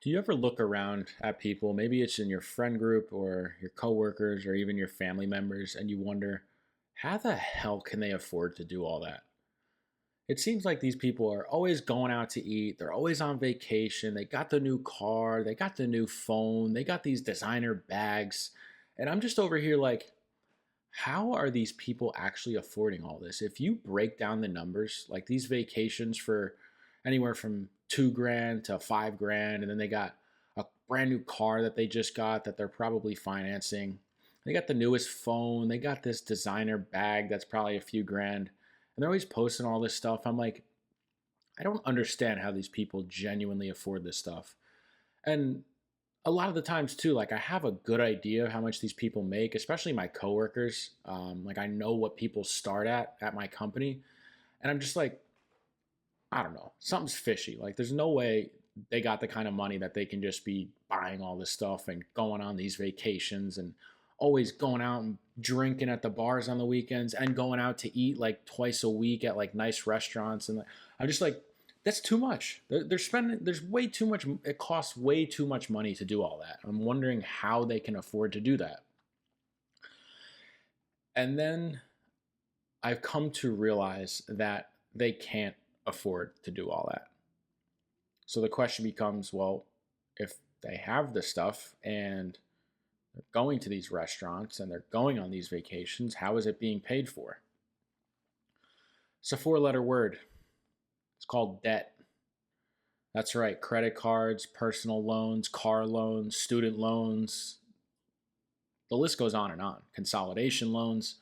Do you ever look around at people, maybe it's in your friend group or your coworkers or even your family members, and you wonder, how the hell can they afford to do all that? It seems like these people are always going out to eat, they're always on vacation, they got the new car, they got the new phone, they got these designer bags. And I'm just over here like, how are these people actually affording all this? If you break down the numbers, like these vacations for anywhere from 2 grand to 5 grand, and then they got a brand new car that they just got that they're probably financing. They got the newest phone, they got this designer bag that's probably a few grand, and they're always posting all this stuff. I'm like, I don't understand how these people genuinely afford this stuff. And a lot of the times too, like I have a good idea of how much these people make, especially my coworkers. Like I know what people start at my company, and I'm just like, I don't know, something's fishy. Like there's no way they got the kind of money that they can just be buying all this stuff and going on these vacations and always going out and drinking at the bars on the weekends and going out to eat like twice a week at like nice restaurants. And I'm just like, that's too much. They're spending, there's way too much, it costs way too much money to do all that. I'm wondering how they can afford to do that. And then I've come to realize that they can't afford to do all that. So the question becomes, well, if they have the stuff and they're going to these restaurants and they're going on these vacations, how is it being paid for? It's a four-letter word. It's called debt. That's right. Credit cards, personal loans, car loans, student loans. The list goes on and on. Consolidation loans.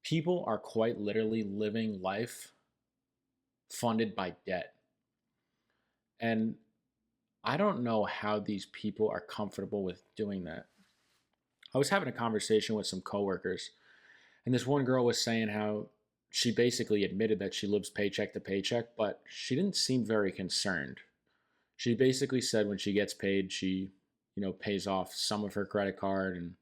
People are quite literally living life funded by debt. And I don't know how these people are comfortable with doing that. I was having a conversation with some coworkers, and this one girl was saying how she basically admitted that she lives paycheck to paycheck, but she didn't seem very concerned. She basically said when she gets paid, she, pays off some of her credit card and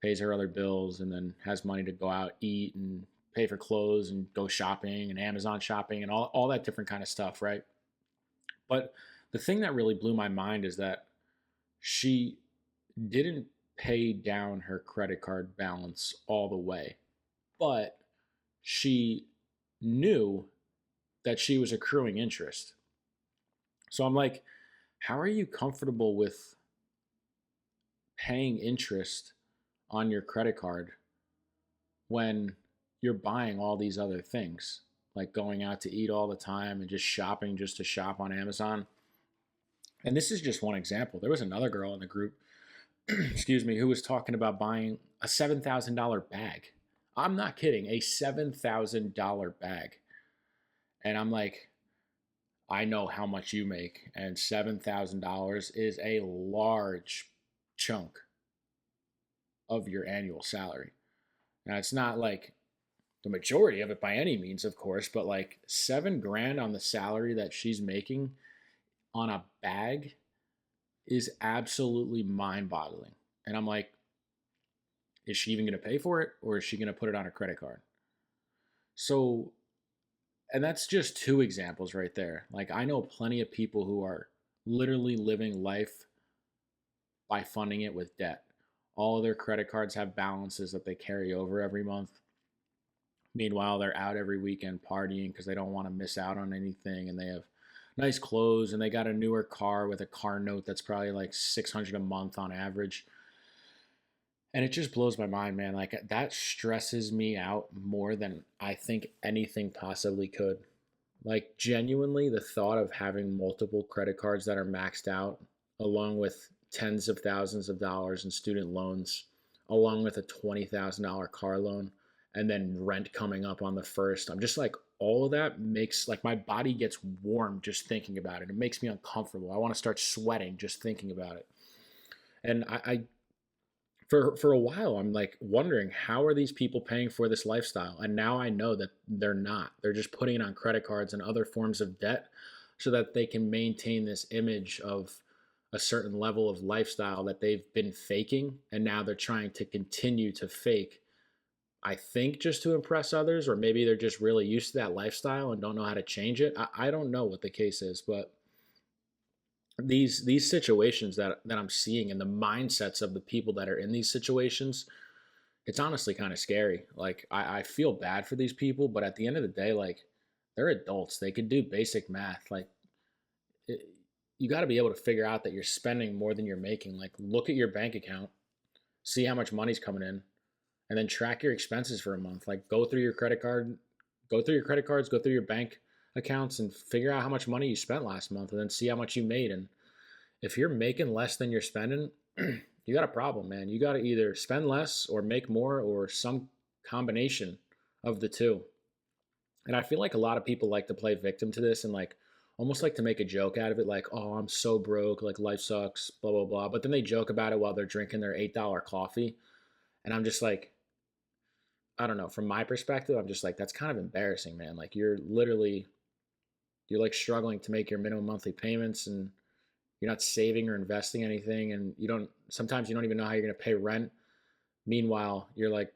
pays her other bills and then has money to go out, eat and pay for clothes and go shopping and Amazon shopping and all that different kind of stuff, right? But the thing that really blew my mind is that she didn't pay down her credit card balance all the way, but she knew that she was accruing interest. So I'm like, how are you comfortable with paying interest on your credit card when you're buying all these other things, like going out to eat all the time and just shopping just to shop on Amazon? And this is just one example. There was another girl in the group, excuse me, who was talking about buying a $7,000 bag. I'm not kidding, a $7,000 bag. And I'm like, I know how much you make, and $7,000 is a large chunk of your annual salary. Now, it's not like the majority of it by any means, of course, but like 7 grand on the salary that she's making on a bag is absolutely mind boggling. And I'm like, is she even going to pay for it, or is she going to put it on a credit card? So, and that's just two examples right there. Like, I know plenty of people who are literally living life by funding it with debt. All of their credit cards have balances that they carry over every month. Meanwhile, they're out every weekend partying because they don't want to miss out on anything, and they have nice clothes and they got a newer car with a car note that's probably like 600 a month on average. And it just blows my mind, man. Like that stresses me out more than I think anything possibly could. Like genuinely the thought of having multiple credit cards that are maxed out along with tens of thousands of dollars in student loans, along with a $20,000 car loan, and then rent coming up on the first. I'm just like, all of that makes like my body gets warm just thinking about it. It makes me uncomfortable. I want to start sweating just thinking about it. And I for a while I'm like wondering, how are these people paying for this lifestyle? And now I know that they're not. They're just putting it on credit cards and other forms of debt so that they can maintain this image of a certain level of lifestyle that they've been faking, and now they're trying to continue to fake. I think just to impress others, or maybe they're just really used to that lifestyle and don't know how to change it. I don't know what the case is, but these situations that I'm seeing and the mindsets of the people that are in these situations, it's honestly kind of scary. Like I feel bad for these people, but at the end of the day, like they're adults. They can do basic math. Like it, you got to be able to figure out that you're spending more than you're making. Like look at your bank account, see how much money's coming in, and then track your expenses for a month. Like go through your credit card, go through your credit cards, go through your bank accounts and figure out how much money you spent last month and then see how much you made. And if you're making less than you're spending, you got a problem, man. You got to either spend less or make more or some combination of the two. And I feel like a lot of people like to play victim to this and like almost like to make a joke out of it, like, oh, I'm so broke, like life sucks, blah, blah, blah. But then they joke about it while they're drinking their $8 coffee. And I'm just like, I don't know. From my perspective, I'm just like, that's kind of embarrassing, man. Like you're like struggling to make your minimum monthly payments and you're not saving or investing anything. And sometimes you don't even know how you're going to pay rent. Meanwhile, you're like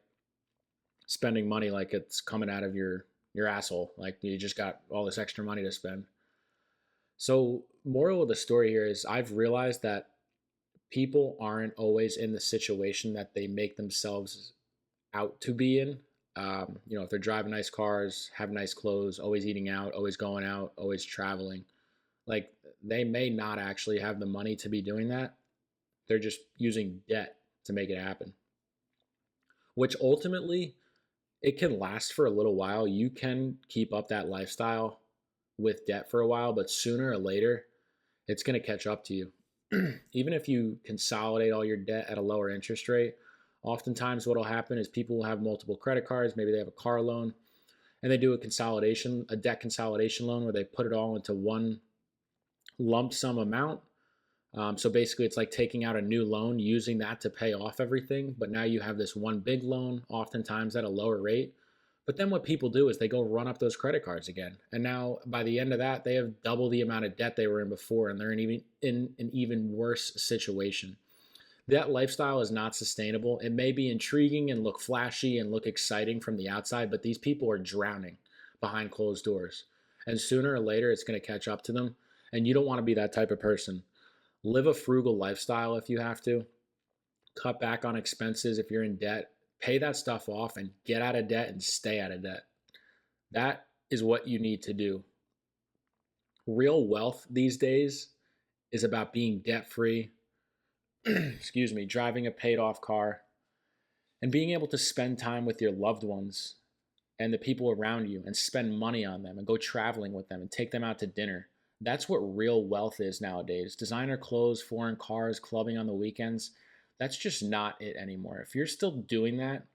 spending money like it's coming out of your asshole. Like you just got all this extra money to spend. So, moral of the story here is I've realized that people aren't always in the situation that they make themselves out to be in. If they're driving nice cars, have nice clothes, always eating out, always traveling, like they may not actually have the money to be doing that. They're just using debt to make it happen, which ultimately it can last for a little while. You can keep up that lifestyle with debt for a while, but sooner or later, it's going to catch up to you. Even if you consolidate all your debt at a lower interest rate, oftentimes what will happen is people will have multiple credit cards. Maybe they have a car loan and they do a debt consolidation loan where they put it all into one lump sum amount. So basically, it's like taking out a new loan, using that to pay off everything. But now you have this one big loan, oftentimes at a lower rate. But then what people do is they go run up those credit cards again. And now by the end of that, they have double the amount of debt they were in before, and they're in an even worse situation. That lifestyle is not sustainable. It may be intriguing and look flashy and look exciting from the outside, but these people are drowning behind closed doors. And sooner or later, it's going to catch up to them. And you don't want to be that type of person. Live a frugal lifestyle if you have to. Cut back on expenses if you're in debt. Pay that stuff off and get out of debt and stay out of debt. That is what you need to do. Real wealth these days is about being debt free, excuse me, driving a paid off car, and being able to spend time with your loved ones and the people around you and spend money on them and go traveling with them and take them out to dinner. That's what real wealth is nowadays. Designer clothes, foreign cars, clubbing on the weekends. That's just not it anymore. If you're still doing that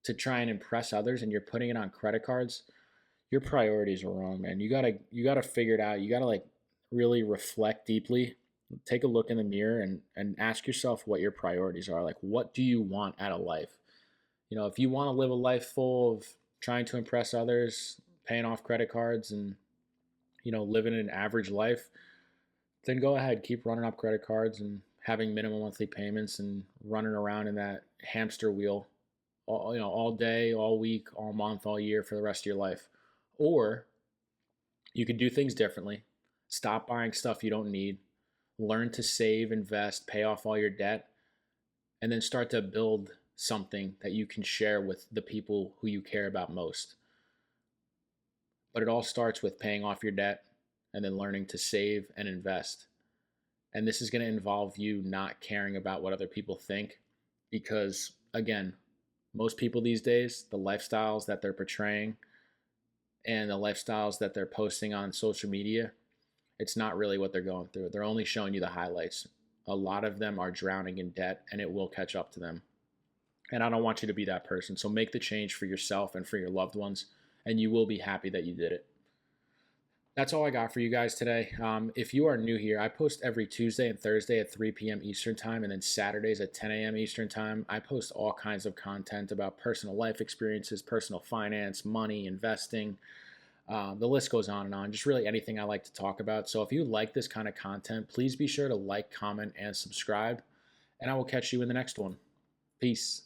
to try and impress others and you're putting it on credit cards, your priorities are wrong, man. You gotta figure it out. You gotta like really reflect deeply, take a look in the mirror and ask yourself what your priorities are. Like what do you want out of life? If you want to live a life full of trying to impress others, paying off credit cards and living an average life, then go ahead, keep running up credit cards and having minimum monthly payments and running around in that hamster wheel all day, all week, all month, all year for the rest of your life. Or you could do things differently. Stop buying stuff you don't need. Learn to save, invest, pay off all your debt, and then start to build something that you can share with the people who you care about most. But it all starts with paying off your debt and then learning to save and invest. And this is going to involve you not caring about what other people think because, again, most people these days, the lifestyles that they're portraying and the lifestyles that they're posting on social media, it's not really what they're going through. They're only showing you the highlights. A lot of them are drowning in debt and it will catch up to them. And I don't want you to be that person. So make the change for yourself and for your loved ones, and you will be happy that you did it. That's all I got for you guys today. If you are new here, I post every Tuesday and Thursday at 3 p.m. Eastern Time, and then Saturdays at 10 a.m. Eastern Time. I post all kinds of content about personal life experiences, personal finance, money, investing. The list goes on and on, just really anything I like to talk about. So if you like this kind of content, please be sure to like, comment, and subscribe, and I will catch you in the next one. Peace.